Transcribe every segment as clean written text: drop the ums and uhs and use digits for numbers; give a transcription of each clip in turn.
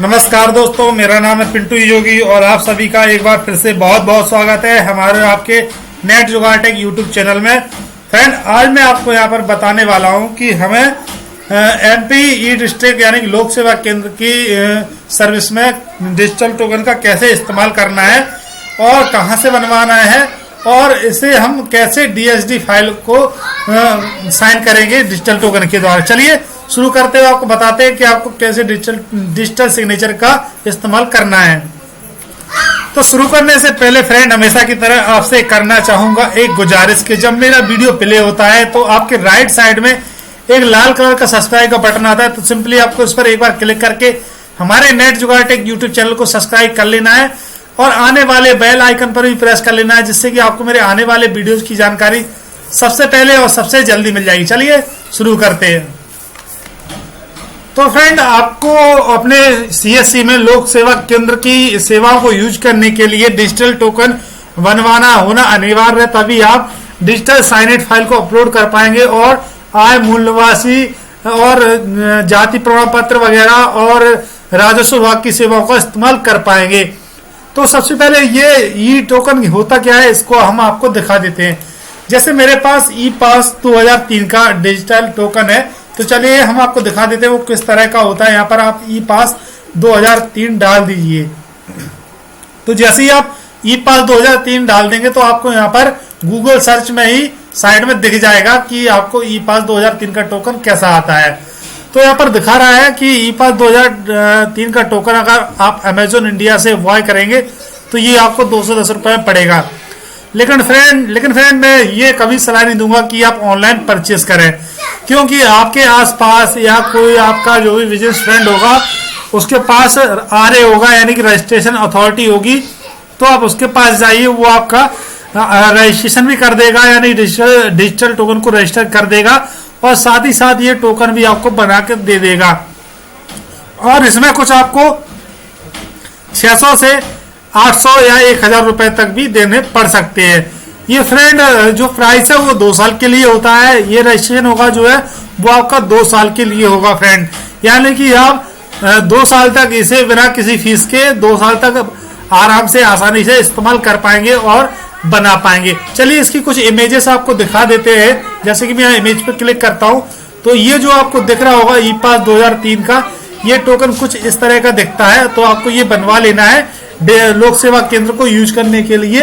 नमस्कार दोस्तों, मेरा नाम है पिंटू योगी और आप सभी का एक बार फिर से बहुत बहुत स्वागत है हमारे आपके नेट जुगाड़ टेक यूट्यूब चैनल में। फ्रेंड, आज मैं आपको यहाँ पर बताने वाला हूँ कि हमें एमपी ई डिस्ट्रिक्ट यानी कि लोक सेवा केंद्र की सर्विस में डिजिटल टोकन का कैसे इस्तेमाल करना है और कहाँ से बनवाना है और इसे हम कैसे डीएसडी फाइल को साइन करेंगे डिजिटल टोकन के द्वारा। चलिए शुरू करते हुए आपको बताते हैं कि आपको कैसे डिजिटल सिग्नेचर का इस्तेमाल करना है। तो शुरू करने से पहले फ्रेंड, हमेशा की तरह आपसे करना चाहूंगा एक गुजारिश कि जब मेरा वीडियो प्ले होता है तो आपके राइट साइड में एक लाल कलर का सब्सक्राइब का बटन आता है, तो सिंपली आपको इस पर एक बार क्लिक करके हमारे नेट जुगाड़ टेक यूट्यूब चैनल को सब्सक्राइब कर लेना है और आने वाले बेल आइकन पर भी प्रेस कर लेना है, जिससे कि आपको मेरे आने वाले वीडियोस की जानकारी सबसे पहले और सबसे जल्दी मिल जाएगी। चलिए शुरू करते हैं। तो फ्रेंड, आपको अपने सीएससी में लोक सेवा केंद्र की सेवाओं को यूज करने के लिए डिजिटल टोकन बनवाना होना अनिवार्य है, तभी आप डिजिटल साइनेट फाइल को अपलोड कर पाएंगे और आय मूल्यवासी और जाति प्रमाण पत्र वगैरह और राजस्व विभाग की सेवाओं का इस्तेमाल कर पाएंगे। तो सबसे पहले ये ई टोकन होता क्या है, इसको हम आपको दिखा देते हैं। जैसे मेरे पास ई पास 2003 का डिजिटल टोकन है, तो चलिए हम आपको दिखा देते हैं वो किस तरह का होता है। यहाँ पर आप ई पास 2003 डाल दीजिए। तो जैसे ही आप ई पास 2003 डाल देंगे तो आपको यहाँ पर गूगल सर्च में ही साइड में दिख जाएगा कि आपको ई पास 2003 का टोकन कैसा आता है। तो यहाँ पर दिखा रहा है कि ई पास 2003 का टोकन अगर आप अमेजोन इंडिया से बाय करेंगे तो ये आपको 210 रुपए में पड़ेगा। लेकिन फ्रेंड मैं ये कभी सलाह नहीं दूंगा कि आप ऑनलाइन परचेस करें, क्योंकि आपके आसपास या कोई आपका जो भी बिजनेस फ्रेंड होगा उसके पास आरए होगा यानी कि रजिस्ट्रेशन अथॉरिटी होगी, तो आप उसके पास जाइए, वो आपका रजिस्ट्रेशन भी कर देगा यानी डिजिटल टोकन को रजिस्टर कर देगा और साथ ही साथ ये टोकन भी आपको बना के दे देगा। और इसमें कुछ आपको 600 से 800 या 1000 रुपए तक भी देने पड़ सकते हैं। ये फ्रेंड जो प्राइस है वो 2 साल के लिए होता है। ये रजिस्ट्रेशन होगा जो है वो आपका 2 साल के लिए होगा फ्रेंड, यानी कि आप 2 साल तक इसे बिना किसी फीस के 2 साल तक आराम से आसानी से इस्तेमाल कर पाएंगे और बना पाएंगे। चलिए इसकी कुछ इमेजेस आपको दिखा देते हैं। जैसे कि मैं इमेज पे क्लिक करता हूं तो ये जो आपको दिख रहा होगा ई पास 2003 का ये टोकन कुछ इस तरह का दिखता है। तो आपको ये बनवा लेना है लोक सेवा केंद्र को यूज करने के लिए,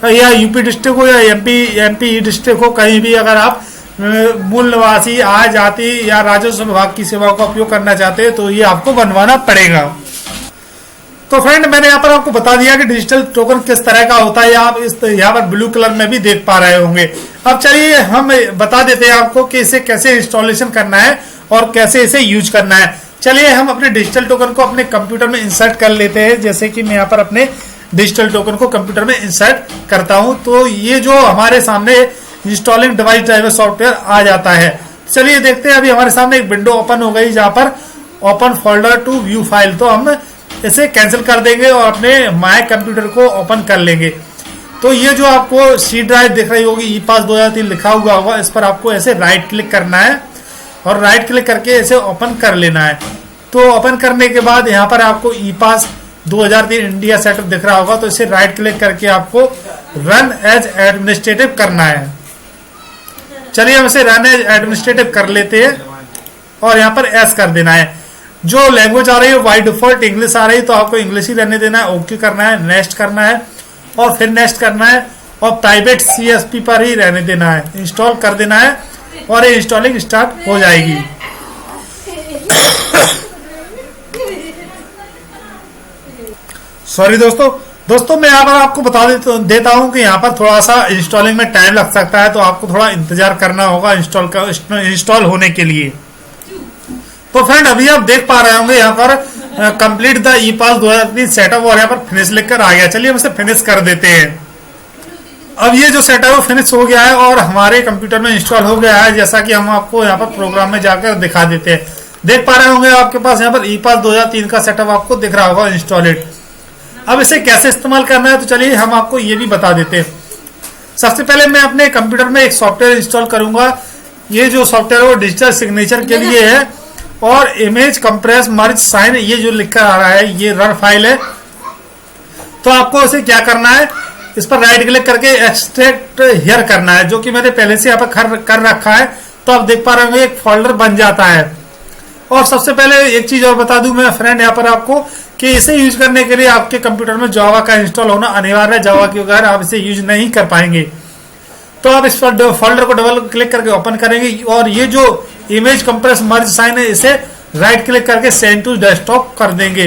या यूपी डिस्ट्रिक्ट हो या एमपी डिस्ट्रिक्ट हो, कहीं भी अगर आप मूल निवासी आय जाति या राजस्व विभाग की सेवाओं का उपयोग करना चाहते हैं तो ये आपको बनवाना पड़ेगा। तो फ्रेंड, मैंने यहाँ पर आपको बता दिया कि डिजिटल टोकन किस तरह का होता है। आप इस यहाँ पर ब्लू कलर में भी देख पा रहे होंगे। अब चलिए हम बता देते हैं आपको कि इसे कैसे इंस्टॉलेशन करना है और कैसे इसे यूज करना है। चलिए हम अपने डिजिटल टोकन को अपने कंप्यूटर में इंसर्ट कर लेते हैं। जैसे कि मैं यहाँ पर अपने डिजिटल टोकन को कंप्यूटर में इंसर्ट करता हूँ तो ये जो हमारे सामने इंस्टॉलिंग डिवाइस ड्राइवर सॉफ्टवेयर आ जाता है। चलिए देखते हैं। अभी हमारे सामने एक विंडो ओपन हो गई जहाँ पर open folder to view file, तो हम इसे कैंसिल कर देंगे और अपने माय कंप्यूटर को ओपन कर लेंगे। तो ये जो आपको सी ड्राइव दिख रही होगी ई पास 2003 लिखा हुआ होगा, इस पर आपको ऐसे राइट क्लिक करना है और राइट क्लिक करके इसे ओपन कर लेना है। तो ओपन करने के बाद यहाँ पर आपको ई पास 2003 इंडिया सेटअप दिख रहा होगा, तो इसे राइट क्लिक करके आपको रन एज एडमिनिस्ट्रेटिव करना है। चलिए हम इसे रन एज एडमिनिस्ट्रेटिव कर लेते हैं और यहाँ पर एस कर देना है। जो लैंग्वेज आ रही है बाय डिफॉल्ट इंग्लिश आ रही है, तो आपको इंग्लिश ही रहने देना है। ओके करना है, नेक्स्ट करना है और फिर नेक्स्ट करना है और प्राइवेट सीएसपी पर ही रहने देना है। इंस्टॉल कर देना है और ये इंस्टॉलिंग स्टार्ट हो जाएगी। सॉरी दोस्तों मैं यहाँ पर आपको बता देता हूँ कि यहाँ पर थोड़ा सा इंस्टॉलिंग में टाइम लग सकता है, तो आपको थोड़ा इंतजार करना होगा इंस्टॉल होने के लिए। तो फ्रेंड, अभी आप देख पा रहे होंगे यहाँ पर complete the E pass 2003 setup और यहाँ पर फिनिश लिखकर आ गया। चलिए हम इसे फिनिश कर देते हैं। अब ये जो सेटअप है फिनिश हो गया है और हमारे कंप्यूटर में इंस्टॉल हो गया है, जैसा कि हम आपको यहाँ पर प्रोग्राम में जाकर दिखा देते हैं। देख पा रहे होंगे आपके पास यहाँ पर ई पास 2003 का सेटअप आपको दिख रहा होगा इंस्टॉलेड। अब इसे कैसे इस्तेमाल करना है तो चलिए हम आपको ये भी बता देते हैं। सबसे पहले मैं अपने कंप्यूटर में एक सॉफ्टवेयर इंस्टॉल करूंगा। ये जो सॉफ्टवेयर है वो डिजिटल सिग्नेचर के लिए है और इमेज कंप्रेस मर्ज साइन ये जो लिखकर आ रहा है ये रर फाइल है। तो आपको इसे क्या करना है, इस पर राइट क्लिक करके एक्सट्रैक्ट हियर करना है, जो कि मैंने पहले से यहाँ पर कर रखा है। तो आप देख पा रहे होंगे एक फोल्डर बन जाता है। और सबसे पहले एक चीज और बता दूं मैं फ्रेंड यहाँ पर आपको कि इसे यूज करने के लिए आपके कंप्यूटर में जावा का इंस्टॉल होना अनिवार्य है। जावा के बगैर आप इसे यूज नहीं कर पाएंगे। तो आप इस फोल्डर को डबल क्लिक करके ओपन करेंगे और ये जो इमेज कंप्रेस मर्ज साइन है इसे राइट क्लिक करके सेंड टू डेस्कटॉप कर देंगे।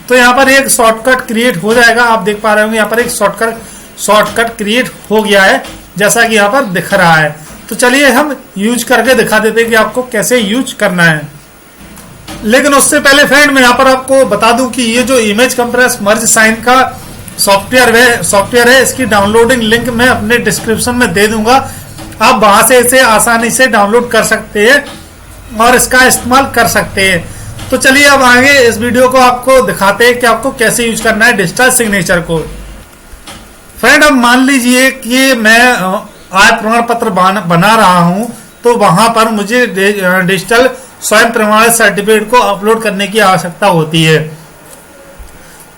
तो यहाँ पर एक शॉर्टकट क्रिएट हो जाएगा। आप देख पा रहे होंगे यहाँ पर एक शॉर्टकट क्रिएट हो गया है, जैसा कि यहाँ पर दिख रहा है। तो चलिए हम यूज करके दिखा देते हैं कि आपको कैसे यूज करना है। लेकिन उससे पहले फ्रेंड मैं यहाँ पर आपको बता दूं कि ये जो इमेज कंप्रेस मर्ज साइन का सॉफ्टवेयर है इसकी डाउनलोडिंग लिंक मैं अपने डिस्क्रिप्शन में दे दूंगा। आप वहां से इसे आसानी से डाउनलोड कर सकते हैं और इसका इस्तेमाल कर सकते हैं। तो चलिए अब आगे इस वीडियो को आपको दिखाते हैं कि आपको कैसे यूज करना है डिजिटल सिग्नेचर को। फ्रेंड अब मान लीजिए कि मैं आय प्रमाण पत्र बना रहा हूं, तो वहां पर मुझे डिजिटल स्वयं प्रमाणित सर्टिफिकेट को अपलोड करने की आवश्यकता होती है।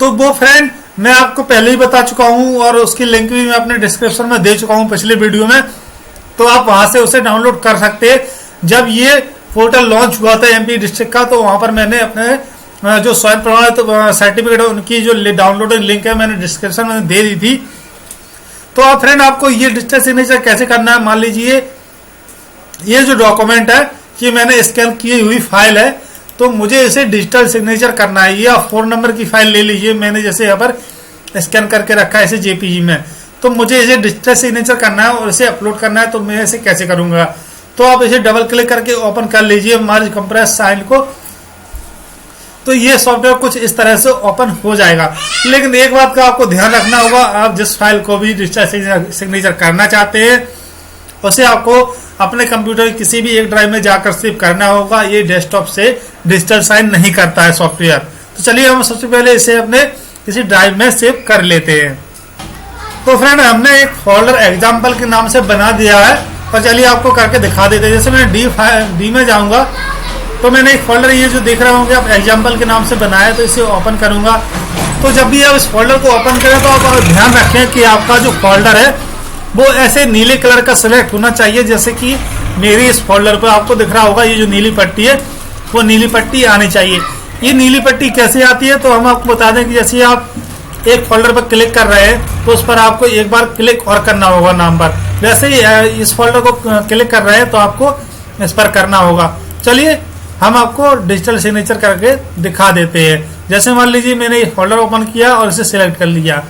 तो वो फ्रेंड मैं आपको पहले ही बता चुका हूं और उसकी लिंक भी मैं अपने डिस्क्रिप्शन में दे चुका हूं पिछले वीडियो में। तो आप वहां से उसे डाउनलोड कर सकते हैं। जब ये पोर्टल लॉन्च हुआ था एमपी डिस्ट्रिक्ट का, तो वहां पर मैंने अपने जो स्वयं प्रमाणित सर्टिफिकेट है उनकी जो डाउनलोडिंग लिंक है मैंने डिस्क्रिप्शन में दे दी थी। तो आप फ्रेंड आपको ये डिजिटल सिग्नेचर कैसे करना है, मान लीजिए ये जो डॉक्यूमेंट है ये मैंने स्कैन की हुई फाइल है, तो मुझे इसे डिजिटल सिग्नेचर करना है। ये आप 4 नंबर की फाइल ले लीजिए, मैंने जैसे यहाँ पर स्कैन करके रखा है इसे जेपीजी में। तो मुझे इसे डिजिटल सिग्नेचर करना है और इसे अपलोड करना है। तो मैं इसे कैसे करूंगा, तो आप इसे डबल क्लिक करके ओपन कर लीजिए मर्ज कंप्रेस साइन को। तो ये सॉफ्टवेयर कुछ इस तरह से ओपन हो जाएगा। लेकिन एक बात का आपको ध्यान रखना होगा, आप जिस फाइल को भी डिजिटल सिग्नेचर करना चाहते हैं उसे आपको अपने कंप्यूटर किसी भी एक ड्राइव में जाकर सेव करना होगा। ये डेस्कटॉप से डिजिटल साइन नहीं करता है सॉफ्टवेयर। तो चलिए हम सबसे पहले इसे अपने किसी ड्राइव में सेव कर लेते हैं। तो फ्रेंड हमने एक फोल्डर एग्जाम्पल के नाम से बना दिया है, और चलिए आपको करके दिखा देते हैं। जैसे मैं डी में जाऊंगा तो मैंने एक फोल्डर ये जो देख रहे होंगे आप एग्जाम्पल के नाम से बनाया, तो इसे ओपन करूंगा। तो जब भी आप इस फोल्डर को ओपन करें तो आप ध्यान रखें कि आपका जो फोल्डर है वो ऐसे नीले कलर का सिलेक्ट होना चाहिए, जैसे कि मेरी इस फोल्डर पर आपको दिख रहा होगा ये जो नीली पट्टी है वो नीली पट्टी आनी चाहिए। ये नीली पट्टी कैसे आती है, तो हम आपको बता दें कि जैसे आप एक फोल्डर पर क्लिक कर रहे हैं तो उस पर आपको एक बार क्लिक और करना होगा नाम पर। जैसे ही इस फोल्डर को क्लिक कर रहे हैं तो आपको इस पर करना होगा। चलिए हम आपको डिजिटल सिग्नेचर करके दिखा देते हैं। जैसे मान लीजिए मैंने ये फोल्डर ओपन किया और इसे सिलेक्ट कर लिया।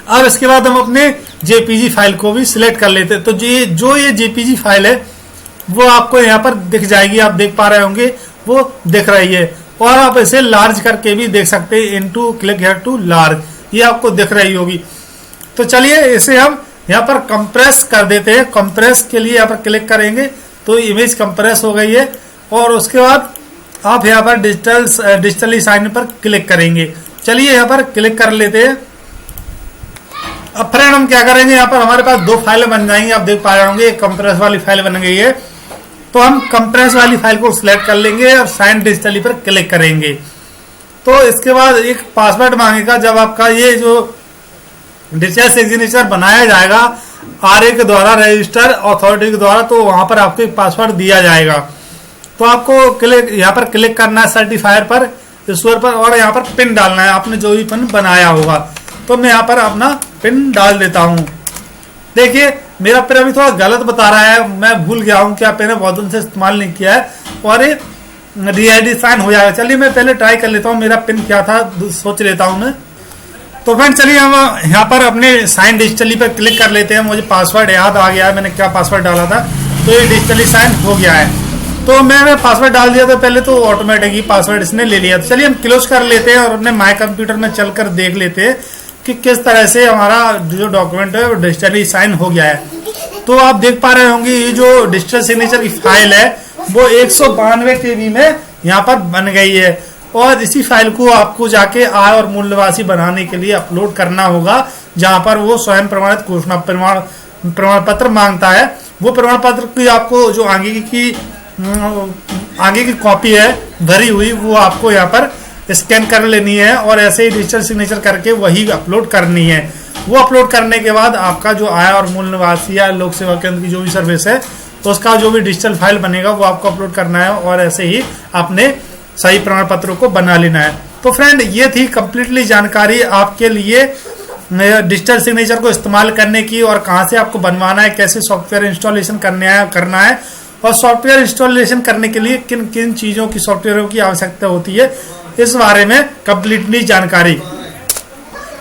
अब इसके बाद हम अपने जेपीजी फाइल को भी सिलेक्ट कर लेते हैं। तो ये जेपीजी फाइल है वो आपको यहाँ पर दिख जाएगी, आप देख पा रहे होंगे वो दिख रही है। और आप इसे लार्ज करके भी देख सकते हैं, into click here to large, ये आपको दिख रही होगी। तो चलिए इसे हम यहाँ पर कंप्रेस कर देते हैं। कंप्रेस के लिए यहाँ पर क्लिक करेंगे तो इमेज कंप्रेस हो गई है। और उसके बाद आप यहाँ पर डिजिटली साइन पर क्लिक करेंगे। चलिए यहाँ पर क्लिक कर लेते हैं। अब फ्रेंड हम क्या करेंगे, यहाँ पर हमारे पास 2 फाइलें बन जाएंगी, आप देख पा रहे होंगे। एक कंप्रेस वाली फाइल बन गई है, तो हम कंप्रेस वाली फाइल को सिलेक्ट कर लेंगे और साइन डिजिटली पर क्लिक करेंगे। तो इसके बाद एक पासवर्ड मांगेगा। जब आपका ये जो डिजिटल सिग्नेचर बनाया जाएगा आरए के द्वारा, रजिस्टर अथॉरिटी के द्वारा, तो वहां पर आपको एक पासवर्ड दिया जाएगा। तो आपको यहाँ पर क्लिक करना है सर्टिफायर पर, ईश्वर पर, और यहाँ पर पिन डालना है आपने जो भी पिन बनाया होगा। तो मैं यहाँ पर अपना पिन डाल देता हूँ। देखिए मेरा पिन अभी थोड़ा गलत बता रहा है, मैं भूल गया हूँ क्या पिन है, बहुत दिन से इस्तेमाल नहीं किया है और ये रीआईडी साइन हो जाएगा। चलिए मैं पहले ट्राई कर लेता हूँ मेरा पिन क्या था, सोच लेता हूँ मैं। तो फ्रेंड चलिए हम यहाँ पर अपने साइन डिजिटली पर क्लिक कर लेते हैं। मुझे पासवर्ड याद आ गया है, मैंने क्या पासवर्ड डाला था, तो ये डिजिटली साइन हो गया है। तो मैंने पासवर्ड डाल दिया था पहले, तो ऑटोमेटिक ही पासवर्ड इसने ले लिया। तो चलिए हम क्लोज कर लेते हैं और अपने माय कंप्यूटर में चलकर देख लेते हैं कि किस तरह से हमारा जो डॉक्यूमेंट है वो डिजिटली साइन हो गया है। तो आप देख पा रहे होंगे ये जो डिजिटल सिग्नेचर की फाइल है वो 192 KB में यहाँ पर बन गई है। और इसी फाइल को आपको जाके आय और मूल्यवासी बनाने के लिए अपलोड करना होगा, जहां पर वो स्वयं प्रमाणित घोषणा प्रमाण पत्र मांगता है। वो प्रमाण पत्र की आपको जो आगे की आगे की कॉपी है भरी हुई, वो आपको यहाँ पर स्कैन कर लेनी है और ऐसे ही डिजिटल सिग्नेचर करके वही अपलोड करनी है। वो अपलोड करने के बाद आपका जो आय और मूल निवासी या लोक सेवा केंद्र की जो भी सर्विस है तो उसका जो भी डिजिटल फाइल बनेगा वो आपको अपलोड करना है और ऐसे ही आपने सही प्रमाण पत्रों को बना लेना है। तो फ्रेंड, ये थी कंप्लीटली जानकारी आपके लिए डिजिटल सिग्नेचर को इस्तेमाल करने की और कहां से आपको बनवाना है, कैसे सॉफ्टवेयर इंस्टॉलेशन करना है और सॉफ्टवेयर इंस्टॉलेशन करने के लिए किन किन चीजों की सॉफ्टवेयरों की आवश्यकता होती है, इस बारे में कंप्लीटली जानकारी।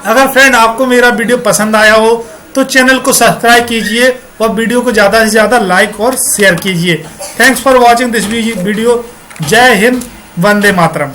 अगर फ्रेंड आपको मेरा वीडियो पसंद आया हो तो चैनल को सब्सक्राइब कीजिए और वीडियो को ज्यादा से ज्यादा लाइक और शेयर कीजिए। Thanks for watching this video. जय हिंद, वंदे मातरम।